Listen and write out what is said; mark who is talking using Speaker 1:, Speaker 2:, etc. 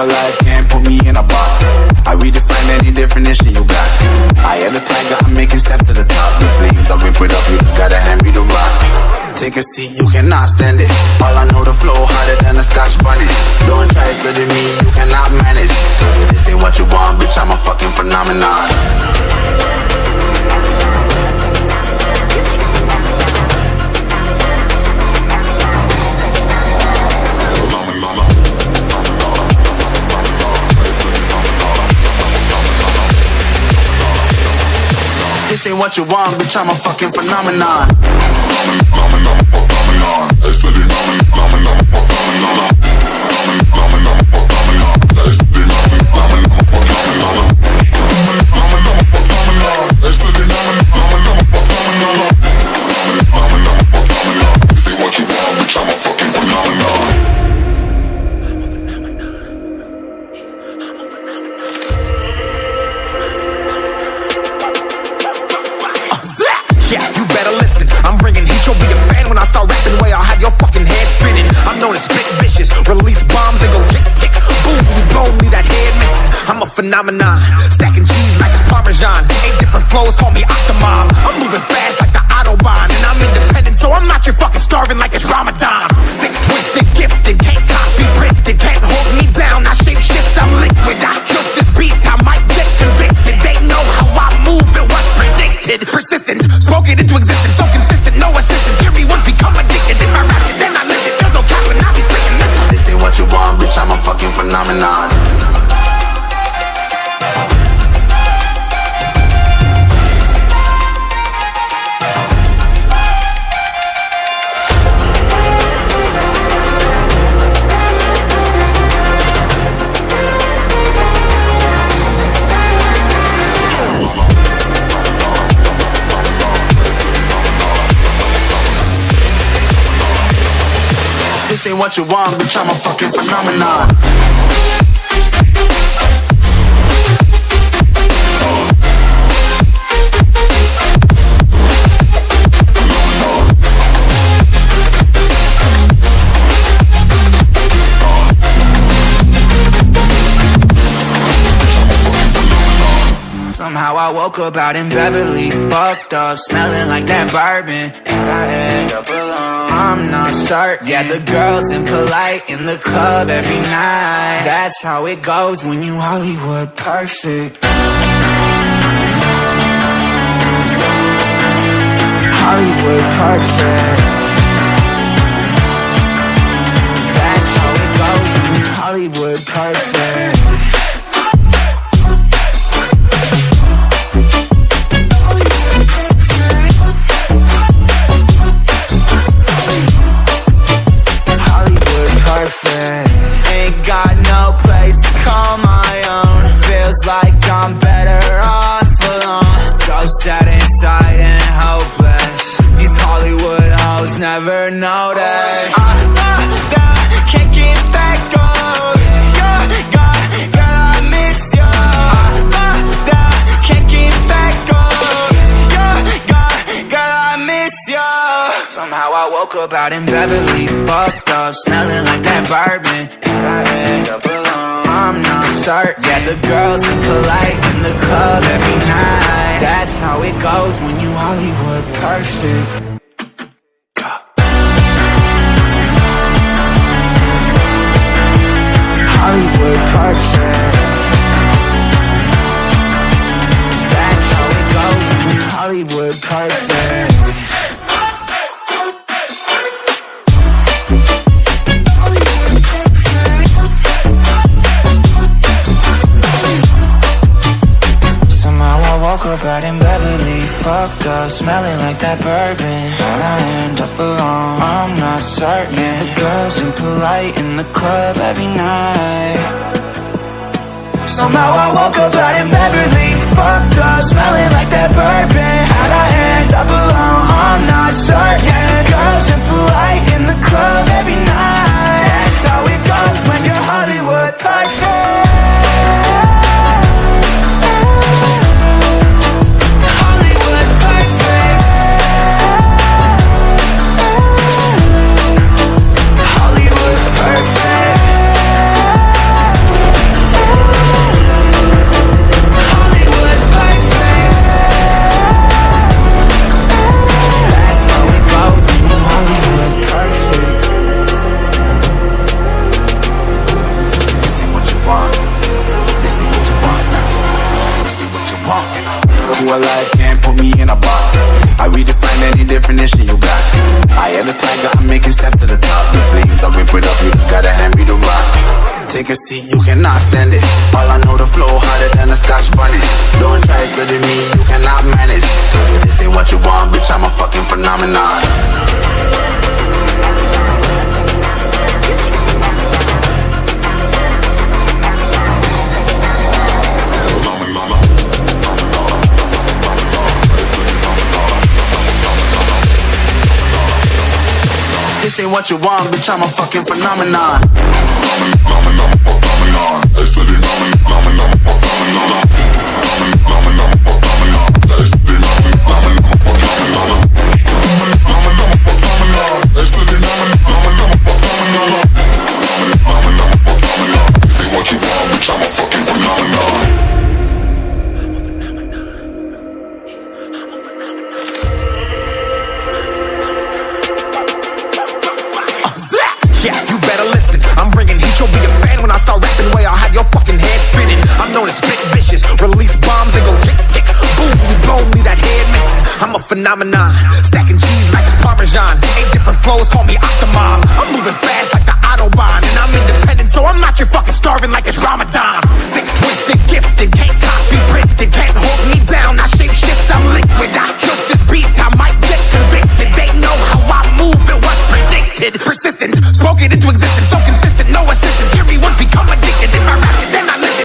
Speaker 1: life can't put me in a box. I redefine any definition you got. I am the tiger, I'm making steps to the top. The flames, I whip it up, you just gotta hand me the rock. Take a seat, you cannot stand it. All I know, the flow harder than a Scotch bonnet. Don't try studying me, you cannot manage. This ain't what you want, bitch, I'm a fucking phenomenon. This ain't what you want, bitch, I'm a fucking phenomenon.
Speaker 2: Yeah, you better listen. I'm bringing heat, you'll be a fan when I start rapping. Way I'll have your fucking head spinning. I'm known as spit vicious, release bombs and go tick tick. Boom, you blow me, that head missing. I'm a phenomenon, stacking cheese like it's Parmesan. 8 different flows, call me Octomom. I'm moving fast like the Autobahn, and I'm independent, so I'm not your fucking starving like it's Ramadan. Sick, twisted, gifted, can't copy, printed, can't hold me down. I shape shift, I'm liquid. I killed this beat, I might get convicted. They know how I move, it was predicted. Persistent, spoke it into existence, so consistent, no assistance. Hear me once, become addicted. If I rap it, then I live it. There's no cap and I'll be spitting this.
Speaker 1: This ain't what you want, bitch, I'm a fucking phenomenon. This ain't what you want, bitch, I'm a fucking phenomenon.
Speaker 3: Somehow I woke up out in Beverly, fucked up, smelling like that bourbon, and I end up alone. I'm not certain. Yeah, the girls impolite in the club every night. That's how it goes when you Hollywood perfect. Hollywood perfect. That's how it goes when you Hollywood perfect. Ain't got no place to call my own. Feels like I'm better off alone. So sad inside and hopeless. These Hollywood hoes never notice. Can't get back on. Girl, I miss you. Can't get back on. Girl, I miss you. Somehow I woke up out in Beverly, fucked up, smelling like that bourbon, and I end up alone. I'm not certain. Yeah, the girls impolite in the club every night. That's how it goes when you Hollywood perfect. Hollywood perfect. That's how it goes when you Hollywood perfect. Woke up out in Beverly, fucked up, smelling like that bourbon, and I end up alone. I'm not certain. Yeah, the girls impolite in the club every night. Somehow I woke up out in Beverly, fucked up, smelling like that bourbon, and I end up alone. I'm not certain. Yeah, the girls impolite in the club every night. That's how it goes when you're Hollywood perfect.
Speaker 1: phenomenon. This ain't what you want, bitch, I'm a fucking phenomenon.
Speaker 2: Yeah, you better listen. I'm bringing heat, you'll be a fan when I start rapping. Way I'll have your fucking head spinning. I'm known as spit vicious, release bombs and go tick tick. Boom, you blow me that head missing. I'm a phenomenon, stacking cheese like it's Parmesan. 8 different flows, call me Octomom.